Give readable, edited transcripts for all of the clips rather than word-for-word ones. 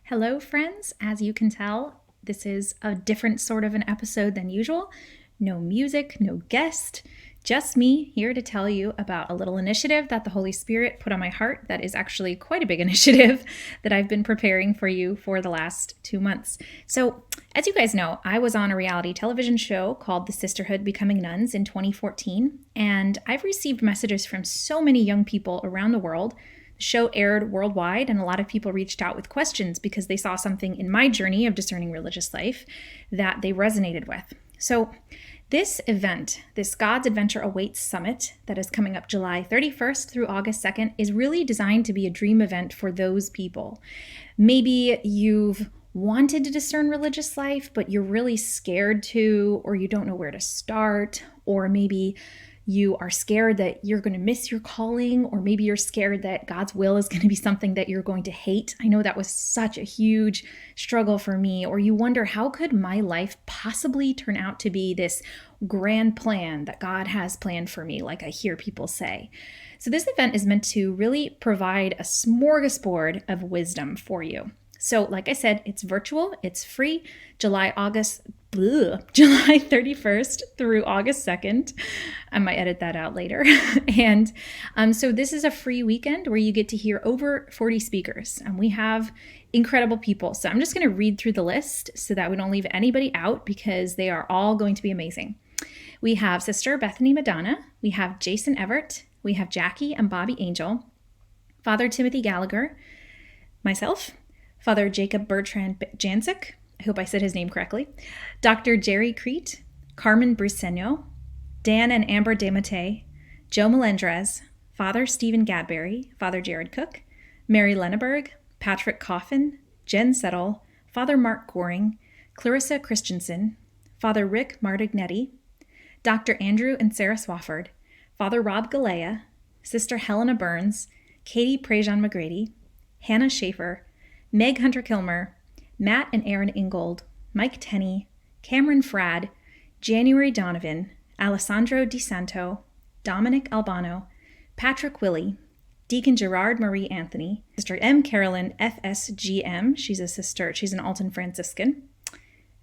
Hello, friends. As you can tell, this is a different sort of an episode than usual. No music, no guest, just me here to tell you about a little initiative that the Holy Spirit put on my heart that is actually quite a big initiative that I've been preparing for you for the last 2 months. So, as you guys know, I was on a reality television show called The Sisterhood Becoming Nuns in 2014, and I've received messages from so many young people around the world. The show aired worldwide, and a lot of people reached out with questions because they saw something in my journey of discerning religious life that they resonated with. So this event, this God's Adventure Awaits Summit that is coming up July 31st through August 2nd, is really designed to be a dream event for those people. Maybe you've wanted to discern religious life, but you're really scared to, or you don't know where to start, or maybe you are scared that you're going to miss your calling, or maybe you're scared that God's will is going to be something that you're going to hate. I know that was such a huge struggle for me. Or you wonder, how could my life possibly turn out to be this grand plan that God has planned for me, like I hear people say. So this event is meant to really provide a smorgasbord of wisdom for you. So like I said, it's virtual, it's free, July 31st through August 2nd. I might edit that out later. And so this is a free weekend where you get to hear over 40 speakers, and we have incredible people. So I'm just going to read through the list so that we don't leave anybody out, because they are all going to be amazing. We have Sister Bethany Madonna, we have Jason Evert, we have Jackie and Bobby Angel, Father Timothy Gallagher, myself, Father Jacob Bertrand Jancic, I hope I said his name correctly, Dr. Jerry Crete, Carmen Briceño, Dan and Amber DeMatte, Joe Melendrez, Father Stephen Gadberry, Father Jared Cook, Mary Lenaburg, Patrick Coffin, Jen Settle, Father Mark Goring, Clarissa Christensen, Father Rick Martignetti, Dr. Andrew and Sarah Swafford, Father Rob Galea, Sister Helena Burns, Katie Prejean McGrady, Hannah Schaefer, Meg Hunter-Kilmer, Matt and Erin Ingold, Mike Tenney, Cameron Fradd, January Donovan, Alessandro DeSanto, Dominic Albano, Patrick Willie, Deacon Gerard Marie Anthony, Sister M. Carolyn FSGM, she's an Alton Franciscan,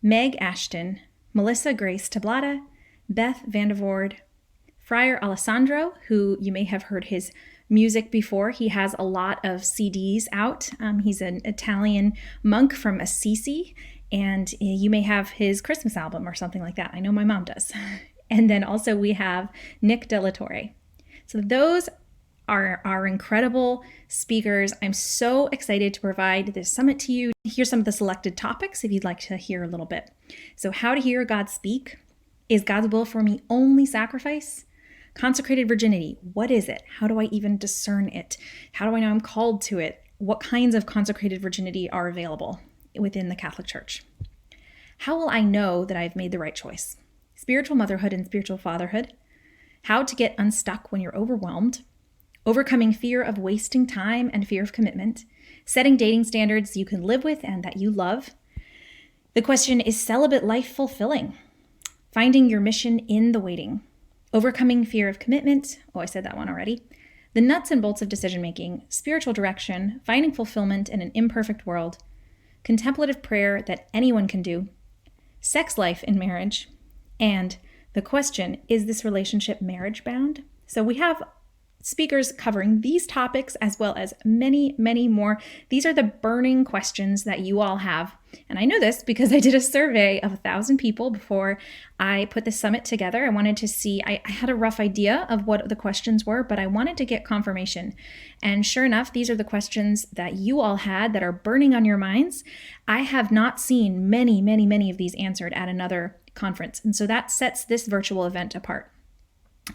Meg Ashton, Melissa Grace Tablada, Beth Vandervoord, Friar Alessandro, who you may have heard his music before. He has a lot of CDs out. He's an Italian monk from Assisi, and you may have his Christmas album or something like that. I know my mom does. And then also we have Nick De La Torre. So those are our incredible speakers. I'm so excited to provide this summit to you. Here's some of the selected topics if you'd like to hear a little bit. So how to hear God speak. Is God's will for me only sacrifice? Consecrated virginity, what is it? How do I even discern it? How do I know I'm called to it? What kinds of consecrated virginity are available within the Catholic Church? How will I know that I've made the right choice? Spiritual motherhood and spiritual fatherhood. How to get unstuck when you're overwhelmed. Overcoming fear of wasting time and fear of commitment. Setting dating standards you can live with and that you love. The question, is celibate life fulfilling? Finding your mission in the waiting. Overcoming fear of commitment. Oh, I said that one already. The nuts and bolts of decision-making, spiritual direction, finding fulfillment in an imperfect world, contemplative prayer that anyone can do, sex life in marriage, and the question, is this relationship marriage bound? So we have speakers covering these topics as well as many, many more. These are the burning questions that you all have. And I know this because I did a survey of 1,000 people before I put the summit together. I wanted to see, I had a rough idea of what the questions were, but I wanted to get confirmation. And sure enough, these are the questions that you all had that are burning on your minds. I have not seen many, many, many of these answered at another conference. And so that sets this virtual event apart.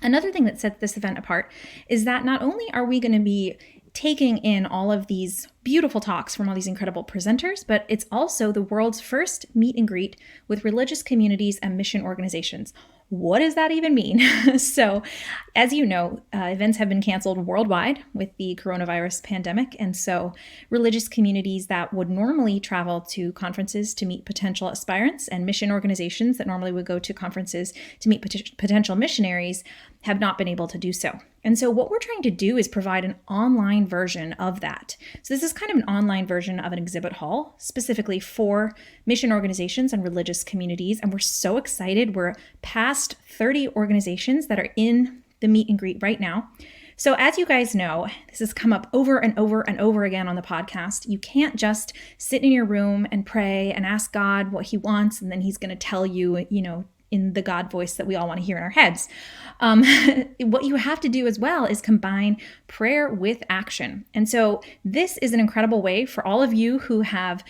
Another thing that sets this event apart is that not only are we going to be taking in all of these beautiful talks from all these incredible presenters, but it's also the world's first meet and greet with religious communities and mission organizations. What does that even mean? So, as you know, events have been canceled worldwide with the coronavirus pandemic. And so religious communities that would normally travel to conferences to meet potential aspirants and mission organizations that normally would go to conferences to meet potential missionaries have not been able to do so. And so what we're trying to do is provide an online version of that. So this is kind of an online version of an exhibit hall, specifically for mission organizations and religious communities. And we're so excited. We're past 30 organizations that are in the meet and greet right now. So as you guys know, this has come up over and over and over again on the podcast. You can't just sit in your room and pray and ask God what he wants, and then he's going to tell you, in the God voice that we all want to hear in our heads. What you have to do as well is combine prayer with action. And so this is an incredible way for all of you who have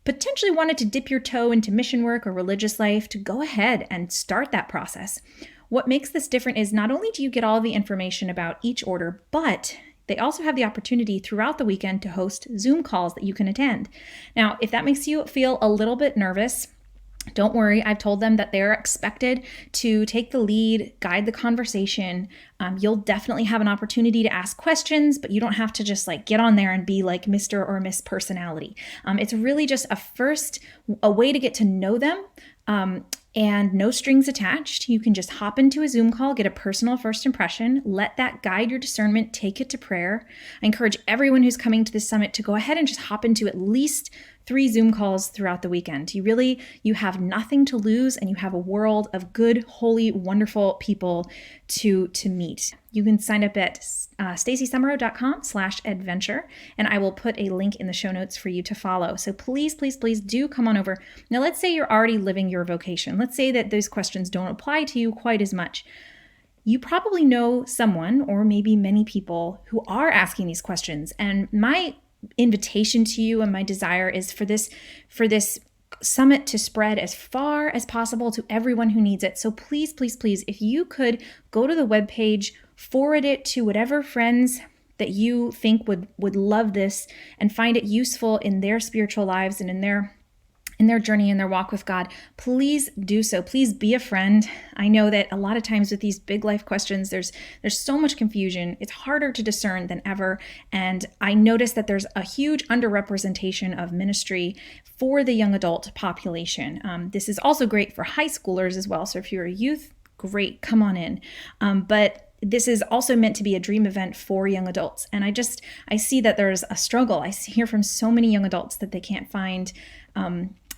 potentially wanted to dip your toe into mission work or religious life to go ahead and start that process. What makes this different is not only do you get all the information about each order, but they also have the opportunity throughout the weekend to host Zoom calls that you can attend. Now, if that makes you feel a little bit nervous, don't worry. I've told them that they're expected to take the lead, guide the conversation. You'll definitely have an opportunity to ask questions, but you don't have to just get on there and be like Mr. or Miss Personality. It's really just a way to get to know them. And no strings attached. You can just hop into a Zoom call, get a personal first impression, let that guide your discernment, take it to prayer. I encourage everyone who's coming to this summit to go ahead and just hop into at least 3 Zoom calls throughout the weekend. You have nothing to lose, and you have a world of good, holy, wonderful people to meet. You can sign up at stacysummerow.com/adventure, and I will put a link in the show notes for you to follow. So please, please, please do come on over. Now, let's say you're already living your vocation. Let's say that those questions don't apply to you quite as much. You probably know someone, or maybe many people, who are asking these questions. And my invitation to you and my desire is for this summit to spread as far as possible to everyone who needs it. So please, please, please, if you could go to the webpage, forward it to whatever friends that you think would love this and find it useful in their spiritual lives and in their journey, in their walk with God, please do so. Please be a friend. I know that a lot of times with these big life questions, there's so much confusion. It's harder to discern than ever. And I notice that there's a huge underrepresentation of ministry for the young adult population. This is also great for high schoolers as well. So if you're a youth, great, come on in. But this is also meant to be a dream event for young adults. And I see that there's a struggle. I hear from so many young adults that they can't find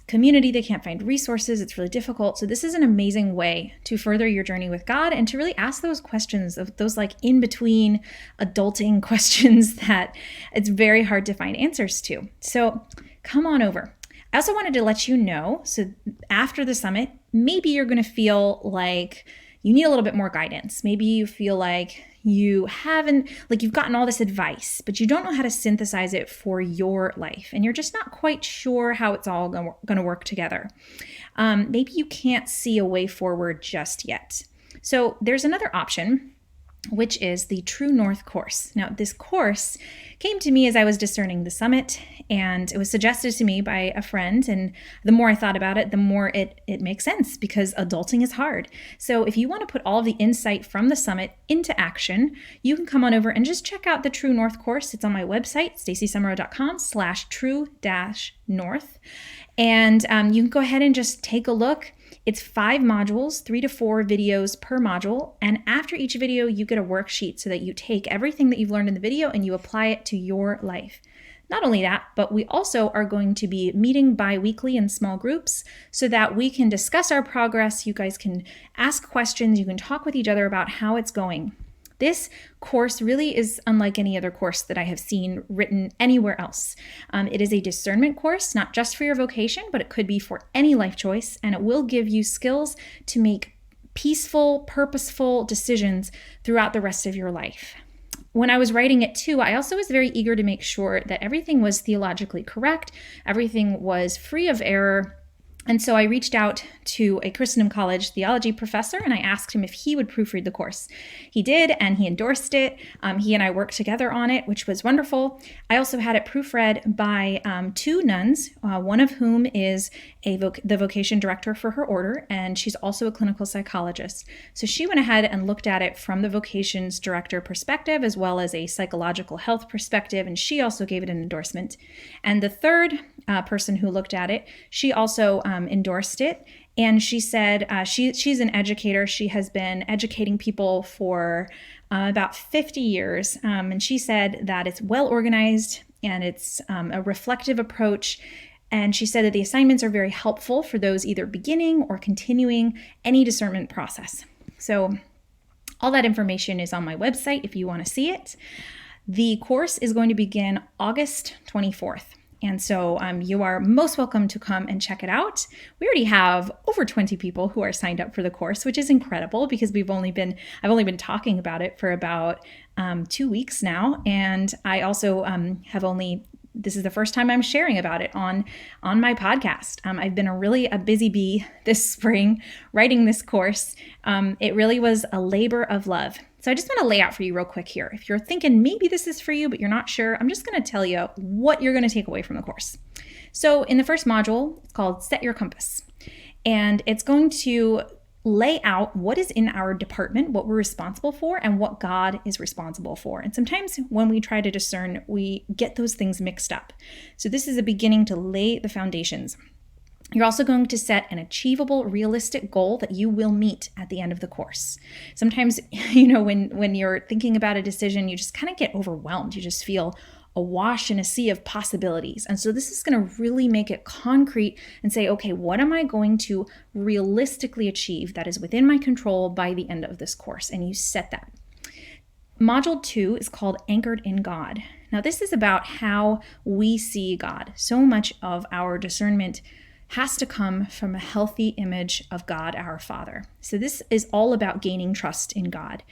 community, they can't find resources, it's really difficult. So this is an amazing way to further your journey with God and to really ask those questions, of those in-between adulting questions that it's very hard to find answers to. So come on over. I also wanted to let you know, so after the summit, maybe you're going to feel like you need a little bit more guidance. Maybe you feel like you've gotten all this advice, but you don't know how to synthesize it for your life. And you're just not quite sure how it's all going to work together. Maybe you can't see a way forward just yet. So there's another option, which is the True North course. Now, this course came to me as I was discerning the summit, and it was suggested to me by a friend. And the more I thought about it, the more it makes sense, because adulting is hard. So if you want to put all of the insight from the summit into action, you can come on over and just check out the True North course. It's on my website, stacysummerow.com/true-north. And you can go ahead and just take a look. It's 5 modules, 3 to 4 videos per module. And after each video, you get a worksheet so that you take everything that you've learned in the video and you apply it to your life. Not only that, but we also are going to be meeting bi-weekly in small groups so that we can discuss our progress. You guys can ask questions. You can talk with each other about how it's going. This course really is unlike any other course that I have seen written anywhere else. It is a discernment course, not just for your vocation, but it could be for any life choice, and it will give you skills to make peaceful, purposeful decisions throughout the rest of your life. When I was writing it too, I also was very eager to make sure that everything was theologically correct, everything was free of error. And so I reached out to a Christendom College theology professor and I asked him if he would proofread the course. He did, and he endorsed it. He and I worked together on it, which was wonderful. I also had it proofread by 2 nuns, one of whom is the vocation director for her order, and she's also a clinical psychologist. So she went ahead and looked at it from the vocations director perspective as well as a psychological health perspective, and she also gave it an endorsement. And the third person who looked at it, she also endorsed it, And she said she's an educator. She has been educating people for about 50 years. And she said that it's well organized and it's a reflective approach. And she said that the assignments are very helpful for those either beginning or continuing any discernment process. So all that information is on my website if you want to see it. The course is going to begin August 24th. And so you are most welcome to come and check it out. We already have over 20 people who are signed up for the course, which is incredible because I've only been talking about it for about 2 weeks now. And I also this is the first time I'm sharing about it on my podcast. I've been a busy bee this spring writing this course. It really was a labor of love. So I just want to lay out for you real quick here. If you're thinking maybe this is for you, but you're not sure, I'm just going to tell you what you're going to take away from the course. So in the first module, it's called Set Your Compass. And it's going to lay out what is in our department, what we're responsible for, and what God is responsible for. And sometimes when we try to discern, we get those things mixed up. So this is a beginning to lay the foundations. You're also going to set an achievable, realistic goal that you will meet at the end of the course. Sometimes, when you're thinking about a decision, you just kind of get overwhelmed. You just feel awash in a sea of possibilities. And so this is going to really make it concrete and say, okay, what am I going to realistically achieve that is within my control by the end of this course? And you set that. Module 2 is called Anchored in God. Now, this is about how we see God. So much of our discernment has to come from a healthy image of God, our Father. So this is all about gaining trust in God.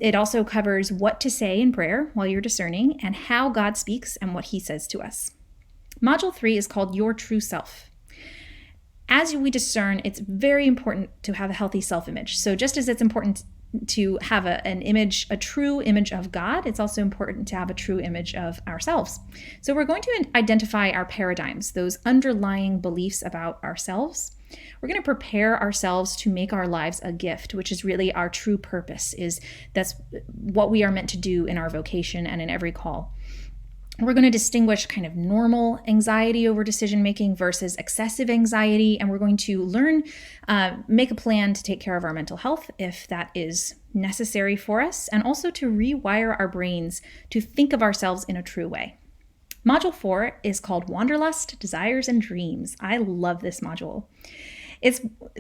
It also covers what to say in prayer while you're discerning and how God speaks and what he says to us. Module 3 is called Your True Self. As we discern, it's very important to have a healthy self-image. So just as it's important to have a true image of God, it's also important to have a true image of ourselves. So we're going to identify our paradigms, those underlying beliefs about ourselves. We're going to prepare ourselves to make our lives a gift, which is really our true purpose. That's what we are meant to do in our vocation and in every call. We're going to distinguish kind of normal anxiety over decision making versus excessive anxiety, and we're going to make a plan to take care of our mental health if that is necessary for us, and also to rewire our brains to think of ourselves in a true way. Module 4 is called Wanderlust, Desires and Dreams. I love this module.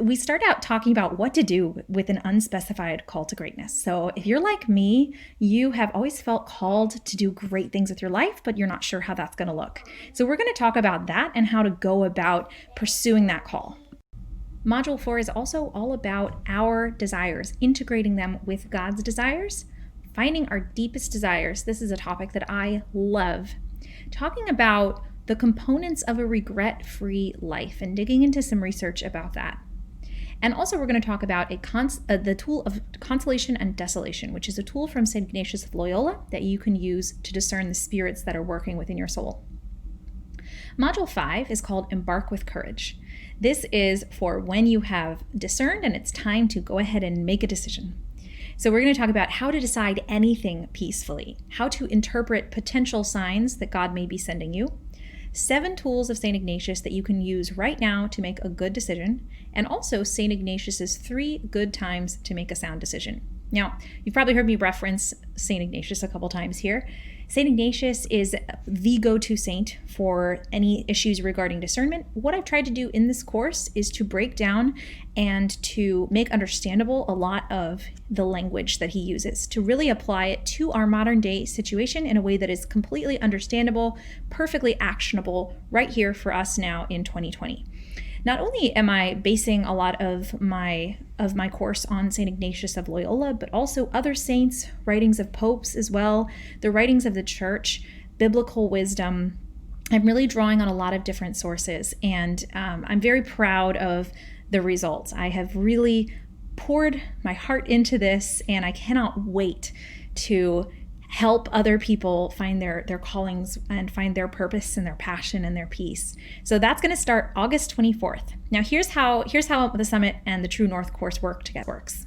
We start out talking about what to do with an unspecified call to greatness. So if you're like me, you have always felt called to do great things with your life, but you're not sure how that's going to look. So we're going to talk about that and how to go about pursuing that call. Module 4 is also all about our desires, integrating them with God's desires, finding our deepest desires. This is a topic that I love. Talking about the components of a regret-free life and digging into some research about that. And also we're going to talk about the tool of consolation and desolation, which is a tool from St. Ignatius of Loyola that you can use to discern the spirits that are working within your soul. Module 5 is called Embark with Courage. This is for when you have discerned and it's time to go ahead and make a decision. So we're going to talk about how to decide anything peacefully, how to interpret potential signs that God may be sending you, 7 tools of St. Ignatius that you can use right now to make a good decision, and also St. Ignatius's 3 good times to make a sound decision. Now, you've probably heard me reference St. Ignatius a couple times here. St. Ignatius is the go-to saint for any issues regarding discernment. What I've tried to do in this course is to break down and to make understandable a lot of the language that he uses, to really apply it to our modern day situation in a way that is completely understandable, perfectly actionable right here for us now in 2020. Not only am I basing a lot of my course on St. Ignatius of Loyola, but also other saints, writings of popes as well, the writings of the church, biblical wisdom. I'm really drawing on a lot of different sources, and I'm very proud of the results. I have really poured my heart into this, and I cannot wait to help other people find their callings and find their purpose and their passion and their peace. So that's going to start August 24th. Now here's how the Summit and the True North course works.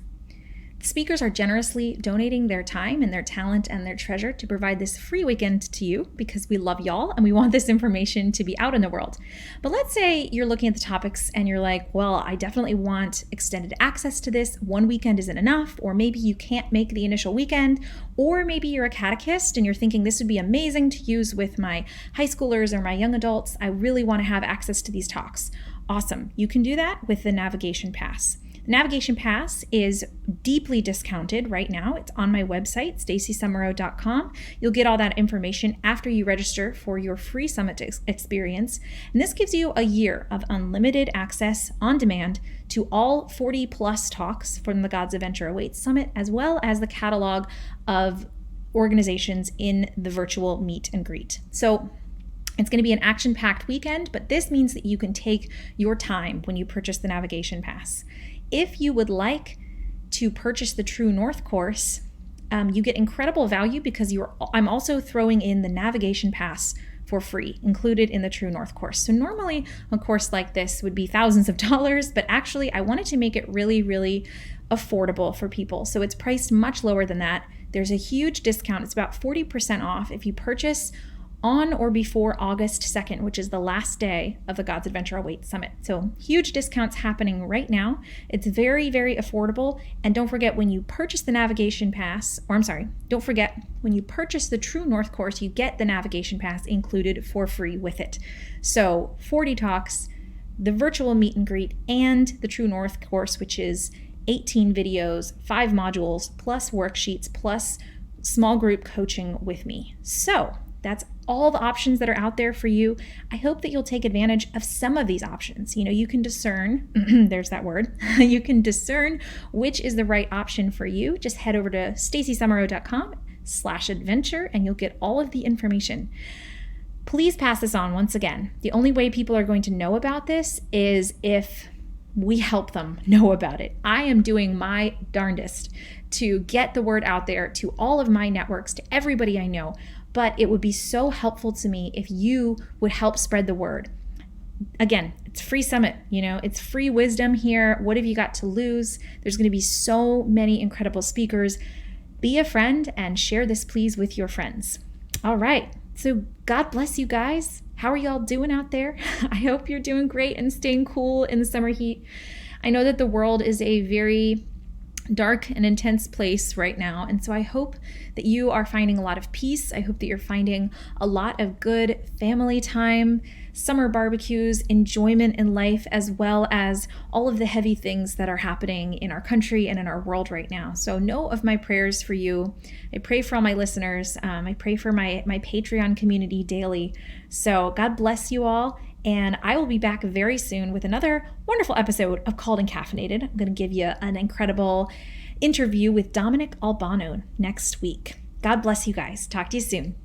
Speakers are generously donating their time and their talent and their treasure to provide this free weekend to you because we love y'all and we want this information to be out in the world. But let's say you're looking at the topics and you're like, well, I definitely want extended access to this. One weekend isn't enough, or maybe you can't make the initial weekend, or maybe you're a catechist and you're thinking this would be amazing to use with my high schoolers or my young adults. I really want to have access to these talks. Awesome. You can do that with the Navigation Pass. Navigation Pass is deeply discounted right now. It's on my website, stacysummerow.com. You'll get all that information after you register for your free summit experience. And this gives you a year of unlimited access on demand to all 40 plus talks from the God's Adventure Awaits Summit, as well as the catalog of organizations in the virtual meet and greet. So it's going to be an action-packed weekend, but this means that you can take your time when you purchase the Navigation Pass. If you would like to purchase the True North course, you get incredible value because I'm also throwing in the Navigation Pass for free, included in the True North course. So normally a course like this would be thousands of dollars, but actually I wanted to make it really, really affordable for people. So it's priced much lower than that. There's a huge discount. It's about 40% off if you purchase on or before August 2nd, which is the last day of the God's Adventure Awaits Summit. So huge discounts happening right now. It's very, very affordable. And don't forget, when you purchase the Navigation Pass, don't forget, when you purchase the True North course, you get the Navigation Pass included for free with it. So 40 talks, the virtual meet and greet, and the True North course, which is 18 videos, 5 modules, plus worksheets, plus small group coaching with me. So that's all the options that are out there for you. I hope that you'll take advantage of some of these options. You can discern, there's that word, you can discern which is the right option for you. Just head over to stacysummerow.com/adventure and you'll get all of the information. Please pass this on once again. The only way people are going to know about this is if we help them know about it. I am doing my darndest to get the word out there to all of my networks, to everybody I know. But it would be so helpful to me if you would help spread the word. Again, it's free summit, it's free wisdom here. What have you got to lose? There's going to be so many incredible speakers. Be a friend and share this, please, with your friends. All right. So God bless you guys. How are y'all doing out there? I hope you're doing great and staying cool in the summer heat. I know that the world is a very dark and intense place right now. And so I hope that you are finding a lot of peace. I hope that you're finding a lot of good family time, summer barbecues, enjoyment in life, as well as all of the heavy things that are happening in our country and in our world right now. So know of my prayers for you. I pray for all my listeners. I pray for my Patreon community daily. So God bless you all. And I will be back very soon with another wonderful episode of Called and Caffeinated. I'm going to give you an incredible interview with Dominic Albano next week. God bless you guys. Talk to you soon.